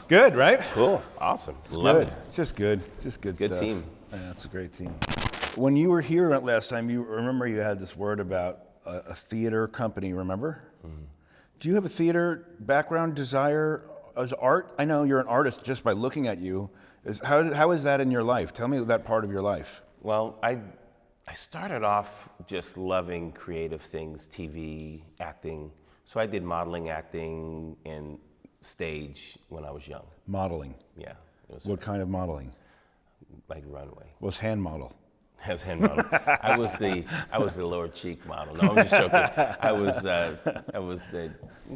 Good, right? Cool. Awesome. Love it. It's just good. Good stuff. team. Yeah, it's a great team. When you were here last time, you remember you had this word about a theater company, remember? Mm-hmm. Do you have a theater background, desire as art? I know you're an artist just by looking at you. How is that in your life? Tell me that part of your life. Well, I started off just loving creative things, TV, acting. So I did modeling, acting, and stage when I was young. Modeling? Yeah. What kind of modeling? Like runway. Was hand model? I was hand model. I was the lower cheek model. No, I'm just joking. I was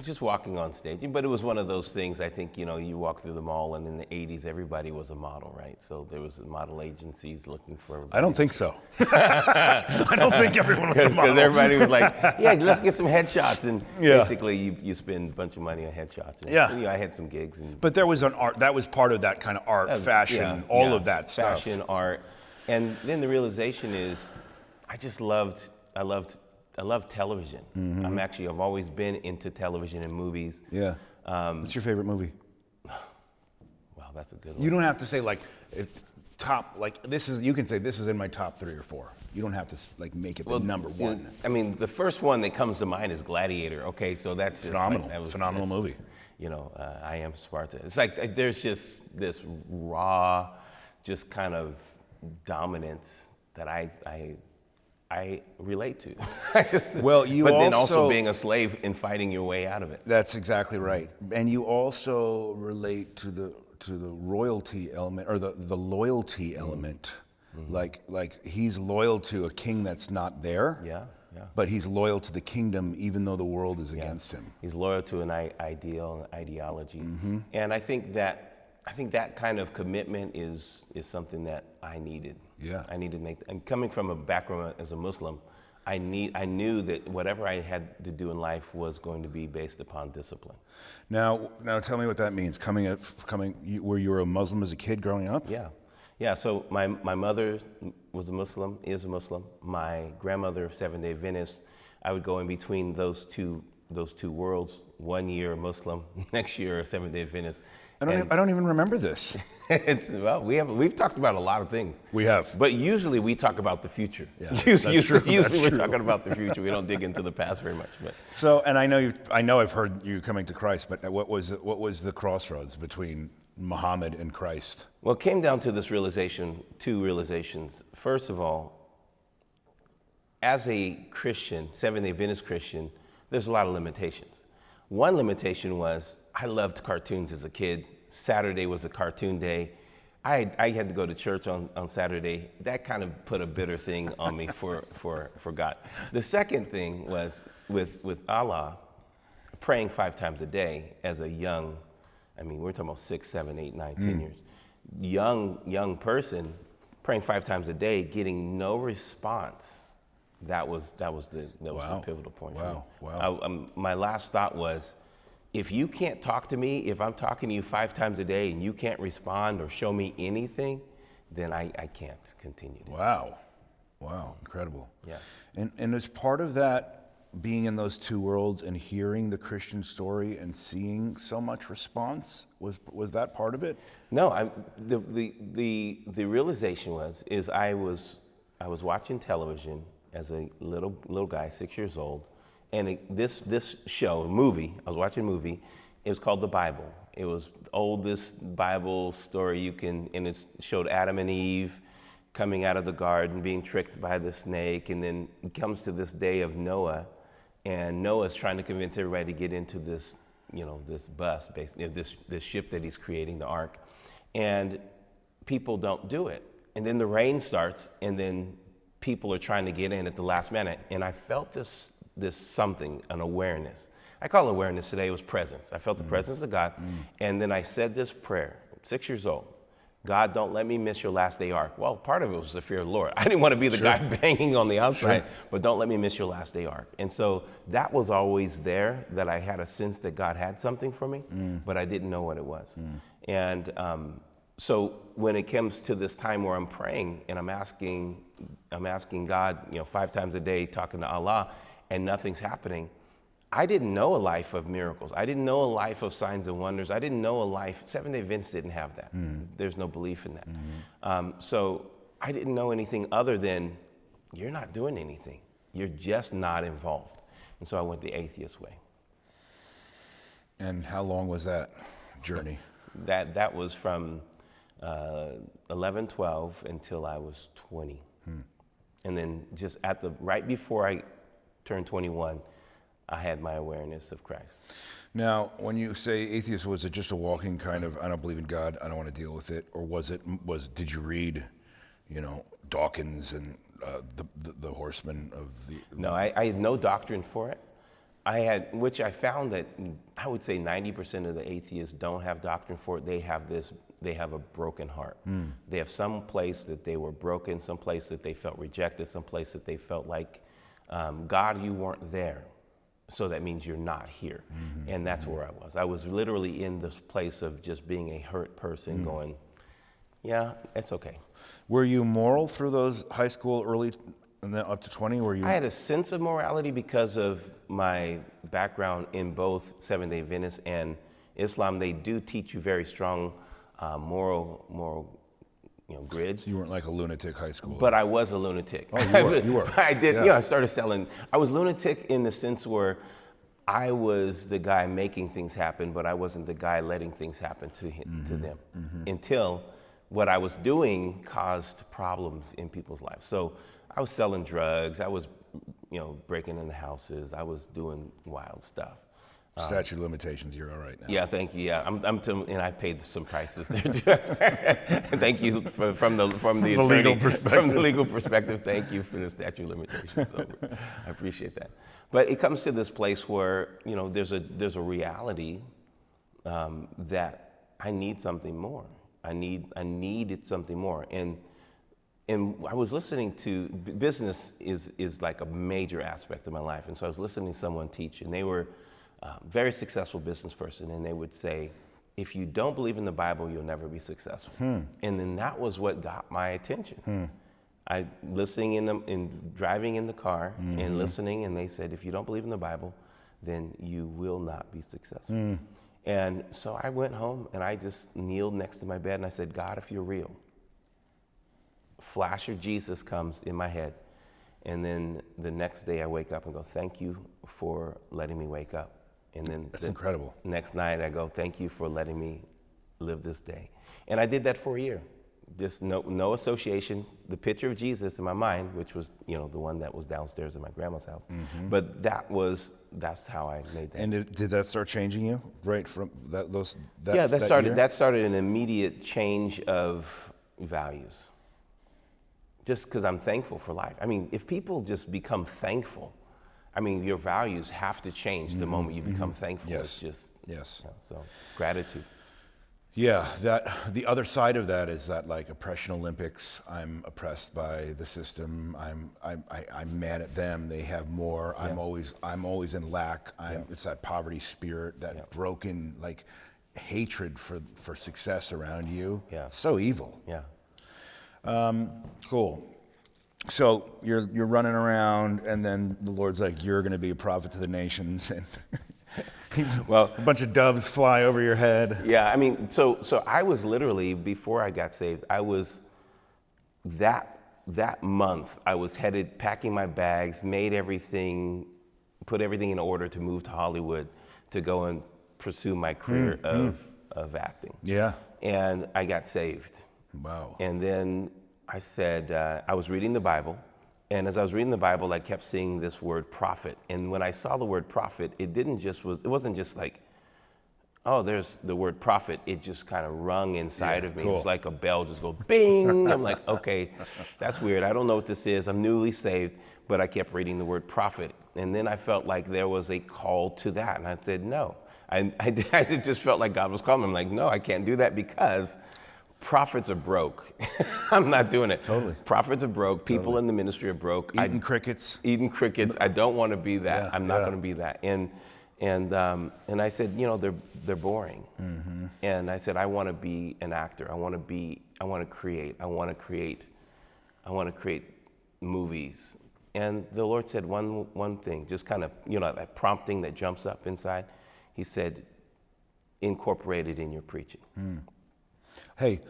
just walking on stage. But it was one of those things. I think you walk through the mall, and in the '80s, everybody was a model, right? So there was model agencies looking for everybody. I don't think so. I don't think everyone was a model. Because everybody was like, yeah, let's get some headshots, and basically you spend a bunch of money on headshots. And, I had some gigs. But there was an art. That was part of that kind of art, fashion, all of that stuff. Fashion, art. And then the realization is, I love television. Mm-hmm. I've always been into television and movies. Yeah. What's your favorite movie? Wow, that's a good one. You don't have to say top, this is, you can say this is in my top 3 or 4. You don't have to make it the number one. I mean, the first one that comes to mind is Gladiator. Okay, so that's just phenomenal. Phenomenal movie. I Am Sparta. It's like there's just this raw, just kind of dominance that I relate to. Then also being a slave and fighting your way out of it. That's exactly right. And you also relate to the royalty element, or the loyalty element. Mm-hmm. Like he's loyal to a king that's not there. Yeah. But he's loyal to the kingdom even though the world is against him. He's loyal to an ideal, an ideology. Mm-hmm. And I think that kind of commitment is something that I needed. Yeah. I needed to make. And coming from a background as a Muslim, I knew that whatever I had to do in life was going to be based upon discipline. Now tell me what that means. Were you a Muslim as a kid growing up? Yeah. So my mother was a Muslim, is a Muslim. My grandmother, Seventh-day Adventist. I would go in between those two worlds. 1 year Muslim, next year Seventh-day Adventist. I don't even remember this. We've talked about a lot of things. We have. But usually we talk about the future. Yeah, Usually we're talking about the future. We don't dig into the past very much. But. So, and I know I've heard you coming to Christ, but what was the crossroads between Muhammad and Christ? Well, it came down to this realization, 2 realizations. First of all, as a Christian, Seventh-day Adventist Christian, there's a lot of limitations. One limitation was I loved cartoons as a kid. Saturday was a cartoon day. I had to go to church on Saturday. That kind of put a bitter thing on me for God. The second thing was with Allah, praying 5 times a day as a young, we're talking about 6, 7, 8, 9, 10 years. Young person, praying 5 times a day, getting no response. That was the pivotal point for me. Wow. My last thought was, if you can't talk to me, if I'm talking to you 5 times a day and you can't respond or show me anything, then I can't continue. Wow, incredible. Yeah. And as part of that, being in those 2 worlds and hearing the Christian story and seeing so much response, was that part of it? No, the realization was I was watching television as a little guy, 6 years old. And this movie, I was watching a movie, it was called The Bible. It was the oldest Bible story and it showed Adam and Eve coming out of the garden, being tricked by the snake, and then it comes to this day of Noah, and Noah's trying to convince everybody to get into this, this bus, basically, this ship that he's creating, the ark, and people don't do it. And then the rain starts, and then people are trying to get in at the last minute, and I felt this something, an awareness. I call it awareness today. It was presence. I felt the presence of God. And then I said this prayer, 6 years old. God, don't let me miss your last day ark. Well, part of it was the fear of the Lord. I didn't want to be the guy banging on the outside, but don't let me miss your last day ark. And so that was always there, that I had a sense that God had something for me, but I didn't know what it was. And so when it comes to this time where I'm praying and I'm asking God, 5 times a day, talking to Allah, and nothing's happening, I didn't know a life of miracles. I didn't know a life of signs and wonders. I didn't know a life. Seventh-day Adventists didn't have that. There's no belief in that. So I didn't know anything other than you're not doing anything. You're just not involved. And so I went the atheist way. And how long was that journey? That was from 11, 12 until I was 20. And then just right before I turned 21, I had my awareness of Christ. Now, when you say atheist, was it just a walking kind of, I don't believe in God, I don't want to deal with it? Or did you read, Dawkins and the horsemen of the... No, I had no doctrine for it. Which I found that I would say 90% of the atheists don't have doctrine for it. They have a broken heart. They have some place that they were broken, some place that they felt rejected, some place that they felt like, God, you weren't there. So that means you're not here. And that's where I was. I was literally in this place of just being a hurt person going, yeah, it's okay. Were you moral through those high school, early, and then up to 20? I had a sense of morality because of my background in both Seventh-day Adventists and Islam. They do teach you very strong moral grid. So you weren't like a lunatic high schooler. But I was a lunatic. Oh, you were. I did. Yeah. I started selling. I was lunatic in the sense where I was the guy making things happen, but I wasn't the guy letting things happen to them until what I was doing caused problems in people's lives. So I was selling drugs. I was, breaking into houses. I was doing wild stuff. Statute of limitations, you're all right now. Yeah, thank you. Yeah, and I paid some prices there too. Thank you from the attorney, legal perspective. From the legal perspective. Thank you for the statute of limitations. So I appreciate that. But it comes to this place where there's a reality that I need something more. I needed something more, and I was listening to business is like a major aspect of my life, and so I was listening to someone teach, and they were very successful business person, and they would say, if you don't believe in the Bible, you'll never be successful. And then that was what got my attention. I listening in driving in the car and listening, and they said, if you don't believe in the Bible, then you will not be successful. And so I went home and I just kneeled next to my bed and I said, God, if you're real, flash of Jesus comes in my head. And then the next day I wake up and go, thank you for letting me wake up. And then That's incredible. Next night I go, thank you for letting me live this day. And I did that for a year. Just no association. The picture of Jesus in my mind, which was, the one that was downstairs in my grandma's house. But that's how I made that. And did that start changing you right from that That started an immediate change of values. Just because I'm thankful for life. I mean, if people just become thankful, your values have to change the moment you become thankful. Yes. It's just, yes. So gratitude. Yeah, the other side of that is that like oppression Olympics, I'm oppressed by the system. I'm mad at them. They have more. Yeah. I'm always in lack. It's that poverty spirit, that broken like hatred for success around you. Yeah. So evil. Yeah. Cool. So you're running around, and then the Lord's like, you're going to be a prophet to the nations, and well, a bunch of doves fly over your head. Yeah, so I was literally, before I got saved, I was that month I was headed, packing my bags, put everything in order to move to Hollywood to go and pursue my career of acting. Yeah. And I got saved. Wow. And then I said, I was reading the Bible, and as I was reading the Bible, I kept seeing this word prophet. And when I saw the word prophet, it wasn't just like, oh, there's the word prophet. It just kind of rung inside of me. Cool. It was like a bell just go bing. I'm like, okay, that's weird. I don't know what this is. I'm newly saved, but I kept reading the word prophet. And then I felt like there was a call to that. And I said, no. I just felt like God was calling me. I'm like, no, I can't do that because prophets are broke. I'm not doing it. Totally. Prophets are broke. People in the ministry are broke. Eating crickets. I don't want to be that. Yeah, I'm not going to be that. And I said, they're boring. And I said, I want to be an actor. I want to create movies. And the Lord said one thing, just kind of, that prompting that jumps up inside. He said, incorporate it in your preaching. Hey,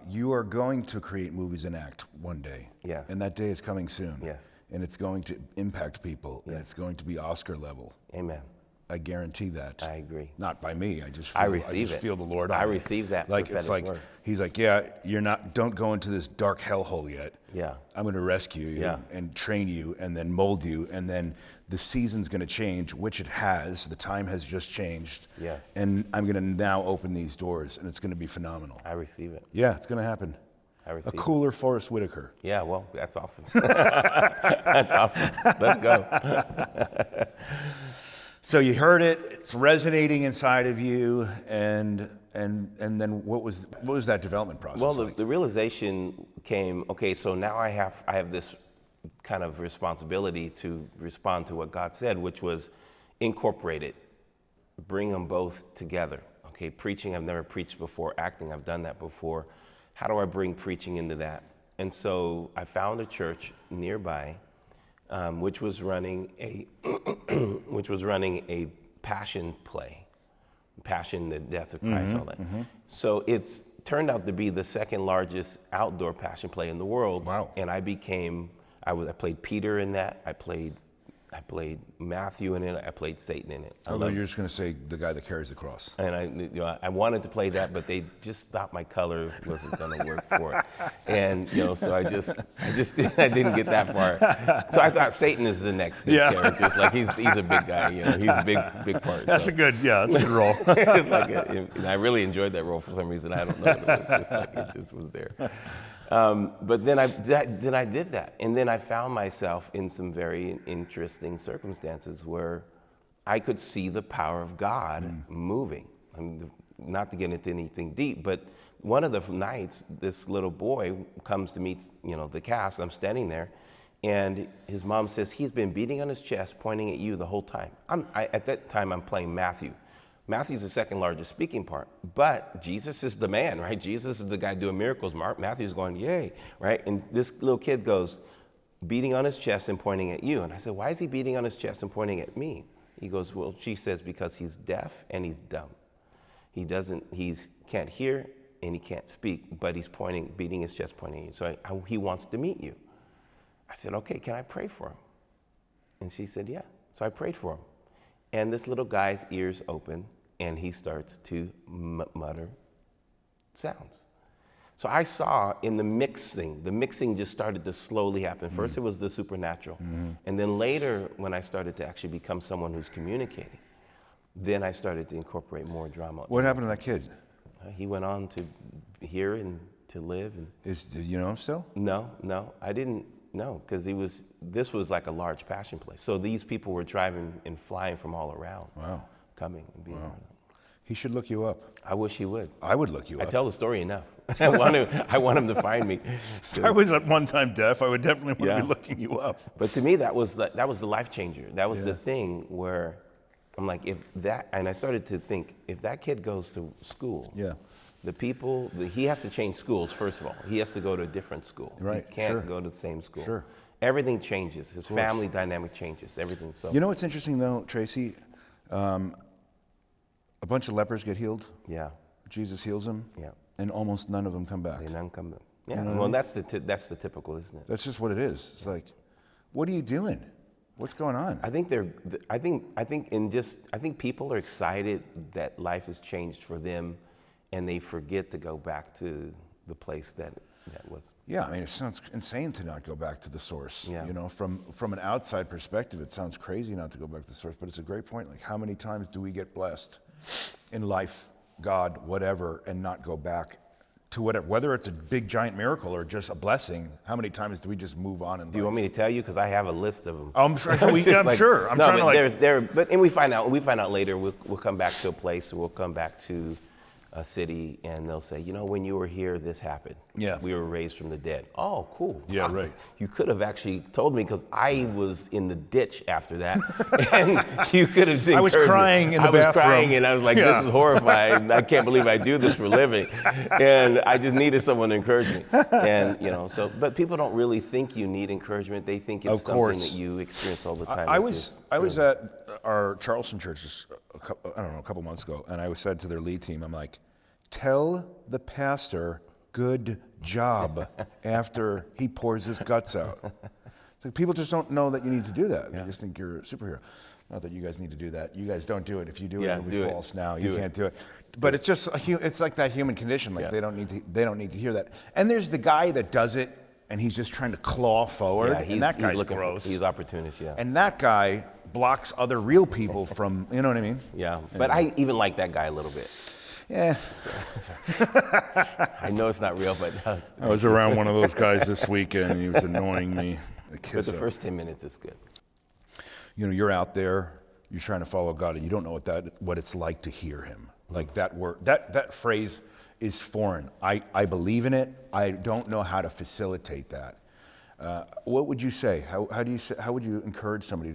you are going to create movies and act one day. Yes. And that day is coming soon. Yes. And it's going to impact people. Yes. And it's going to be Oscar level. Amen. I guarantee that. I agree. Not by me. I just feel the Lord on I me. receive that Like prophetic it's like word. he's like, don't go into this dark hellhole yet. Yeah. I'm going to rescue you and train you and then mold you, and then the season's going to change, which it has. The time has just changed. Yes. And I'm going to now open these doors, and it's going to be phenomenal. I receive it. Yeah, it's going to happen. I receive A cooler Forrest Whitaker. Yeah, well, that's awesome. That's awesome. Let's go. So you heard it, it's resonating inside of you, and then what was that development process Well, like? the realization came, okay, so now I have this kind of responsibility to respond to what God said, which was incorporate it, bring them both together. Okay, preaching, I've never preached before. Acting, I've done that before. How do I bring preaching into that? And so I found a church nearby, which was running a passion play, passion, the death of Christ, all that. So it's turned out to be the second largest outdoor passion play in the world. Wow. And I played Peter in that. I played Matthew in it. I played Satan in it. Although you're just going to say the guy that carries the cross. And I wanted to play that, but they just thought my color wasn't going to work for it. And so I didn't get that far. So I thought Satan is the next good character. It's like he's a big guy. He's a big part. That's a good role. It's like and I really enjoyed that role for some reason. I don't know. It was just like it just was there. But then I did that, and then I found myself in some very interesting circumstances where I could see the power of God moving. I mean, not to get into anything deep, but one of the nights, this little boy comes to meet the cast. I'm standing there, and his mom says he's been beating on his chest, pointing at you the whole time. At that time, I'm playing Matthew. Matthew's the second largest speaking part, but Jesus is the man, right? Jesus is the guy doing miracles. Matthew's going, yay, right? And this little kid goes, beating on his chest and pointing at you. And I said, why is he beating on his chest and pointing at me? He goes, well, she says, because he's deaf and he's dumb. He can't hear and he can't speak, but he's beating his chest, pointing at you. So he wants to meet you. I said, okay, can I pray for him? And she said, yeah. So I prayed for him. And this little guy's ears open, and he starts to mutter sounds. So I saw in the mixing just started to slowly happen. First it was the supernatural. And then later, when I started to actually become someone who's communicating, then I started to incorporate more drama. What happened to that kid? He went on to hear and to live. And Do you know him still? No, I didn't know, because this was like a large passion play. So these people were driving and flying from all around. Wow. Coming and being part of it. He should look you up. I wish he would. I would look you I up. tell the story enough. I want him to find me. If I was at one time deaf, I would definitely want to be looking you up. But to me, that was the life changer. That was the thing where I'm like, and I started to think, if that kid goes to school, he has to change schools, first of all. He has to go to a different school. Right, He can't go to the same school. Sure. Everything changes. His family dynamic changes. Everything. So. You know what's interesting though, Tracey? A bunch of lepers get healed. Yeah. Jesus heals them. Yeah. And almost none of them come back. None come back. Yeah. You know what I Well, mean? that's the typical, isn't it? That's just what it is. It's like, what are you doing? What's going on? I think people are excited that life has changed for them, and they forget to go back to the place that was. Yeah, I mean, it sounds insane to not go back to the source. Yeah. You know, from an outside perspective, it sounds crazy not to go back to the source, but it's a great point. Like, how many times do we get blessed in life, God, whatever, and not go back to whatever, whether it's a big giant miracle or just a blessing? How many times do we just move on? Do you want me to tell you? Because I have a list of them. I'm sure. Sure. And we find out later. We'll come back to a place. We'll come back to a city, and they'll say, when you were here, this happened. Yeah. We were raised from the dead. Oh, cool. Yeah, right. You could have actually told me, because I was in the ditch after that, and you could have. I was crying in the bathroom. I was crying, and I was like, "This is horrifying. I can't believe I do this for a living," and I just needed someone to encourage me. And but people don't really think you need encouragement. They think it's something that you experience all the time. I was at our Charleston church a couple months ago, and I said to their lead team, I'm like, tell the pastor good job after he pours his guts out. It's like people just don't know that you need to do that. They just think you're a superhero. Not that you guys need to do that. You guys don't do it. If you do it, it'll be false now. You can't do it. But it's just it's like that human condition. Like they don't need to hear that. And there's the guy that does it, and he's just trying to claw forward. Yeah, and that guy's gross. He's opportunist. Yeah. And that guy blocks other real people from, you know what I mean? Yeah. But I even like that guy a little bit. Yeah. I know it's not real, but I was around one of those guys this weekend, and he was annoying me. But the first 10 minutes is good. You're out there, you're trying to follow God, and you don't know what it's like to hear Him. Like that word, that phrase is foreign. I believe in it. I don't know how to facilitate that. What would you say? How would you encourage somebody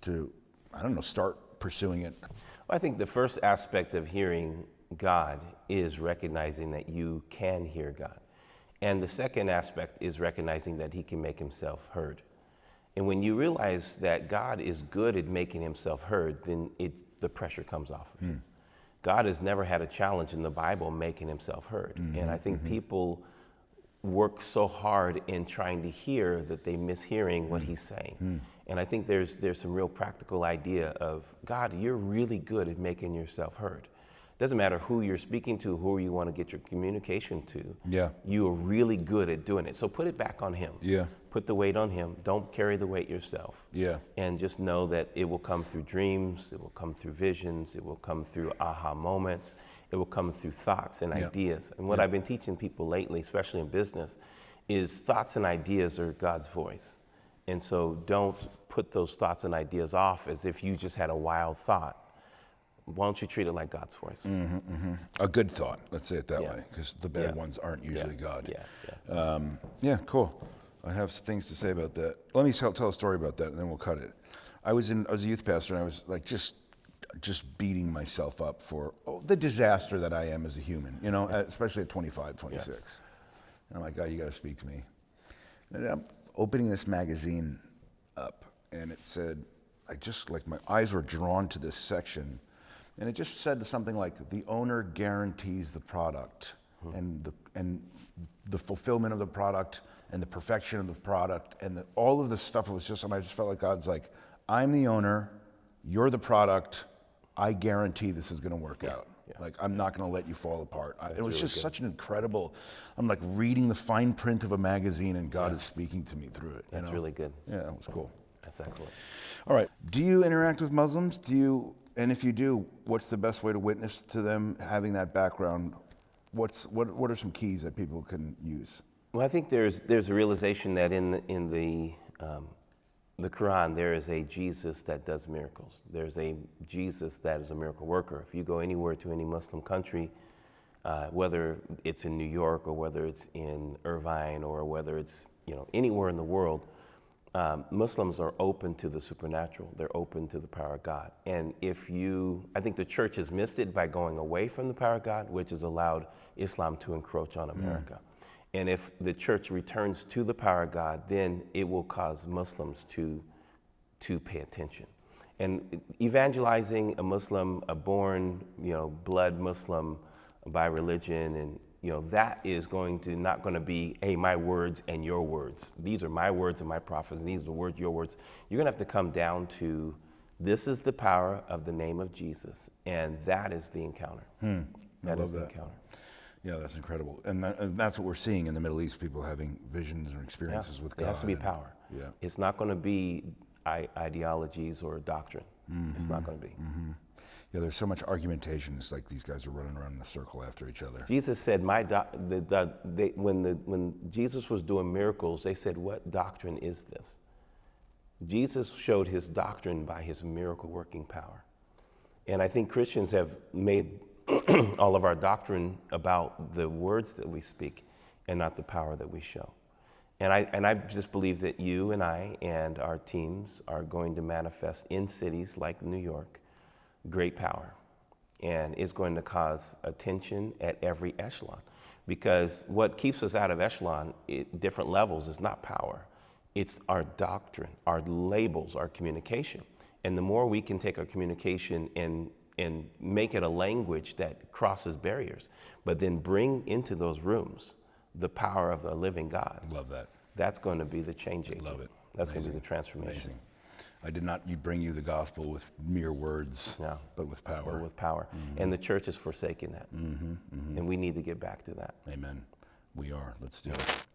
to I don't know, start pursuing it? Well, I think the first aspect of hearing God is recognizing that you can hear God. And the second aspect is recognizing that He can make Himself heard. And when you realize that God is good at making Himself heard, then the pressure comes off of you. God has never had a challenge in the Bible making Himself heard. And I think people work so hard in trying to hear that they miss hearing what He's saying. And I think there's some real practical idea of, God, you're really good at making yourself heard. Doesn't matter who you're speaking to, who you want to get your communication to. Yeah. You are really good at doing it. So put it back on Him. Yeah. Put the weight on Him. Don't carry the weight yourself. Yeah. And just know that it will come through dreams. It will come through visions. It will come through aha moments. It will come through thoughts and ideas. And what I've been teaching people lately, especially in business, is thoughts and ideas are God's voice. And so don't put those thoughts and ideas off as if you just had a wild thought. Why don't you treat it like God's voice? A good thought, let's say it that way, because the bad ones aren't usually God. Cool. I have things to say about that. Let me tell a story about that, and then we'll cut it. I was a youth pastor, and I was like just beating myself up for the disaster that I am as a human, especially at 25, 26. And I'm like, God, you got to speak to me. And I'm opening this magazine up, and it said, my eyes were drawn to this section. And it just said something like, the owner guarantees the product and the fulfillment of the product and the perfection of the product and all of this stuff. It was just, I just felt like God's like, I'm the owner, you're the product, I guarantee this is going to work out. Like, I'm not going to let you fall apart. It was really just such an incredible, I'm like reading the fine print of a magazine, and God is speaking to me through it. That's really good. Yeah, it was cool. That's excellent. All right. Do you interact with Muslims? And if you do, what's the best way to witness to them having that background? What are some keys that people can use? Well, I think there's a realization that in the Quran there is a Jesus that does miracles. There's a Jesus that is a miracle worker. If you go anywhere to any Muslim country, whether it's in New York or whether it's in Irvine or whether it's anywhere in the world, Muslims are open to the supernatural. They're open to the power of God. And I think the church has missed it by going away from the power of God, which has allowed Islam to encroach on America. And if the church returns to the power of God, then it will cause Muslims to pay attention. And evangelizing a Muslim, a born, blood Muslim by religion, and that is not going to be, hey, my words and your words. These are my words and my prophets, and these are the words, your words. You're going to have to come down to, this is the power of the name of Jesus, and that is the encounter. That is the encounter. Yeah, that's incredible. And that's what we're seeing in the Middle East, people having visions or experiences with God. It has to be power. Yeah. It's not going to be ideologies or doctrine. It's not going to be. Yeah, there's so much argumentation. It's like these guys are running around in a circle after each other. Jesus said, when Jesus was doing miracles, they said, what doctrine is this? Jesus showed His doctrine by His miracle working power. And I think Christians have made all of our doctrine about the words that we speak and not the power that we show. And I just believe that you and I and our teams are going to manifest in cities like New York great power. And it's going to cause attention at every echelon. Because what keeps us out of echelon at different levels is not power. It's our doctrine, our labels, our communication. And the more we can take our communication and make it a language that crosses barriers, but then bring into those rooms the power of the living God. Love that. That's going to be the change agent. Love it. That's going to be the transformation. Amazing. I did not bring you the gospel with mere words, No. but with power. But with power. And the church is forsaking that. And we need to get back to that. Amen. We are. Let's do it.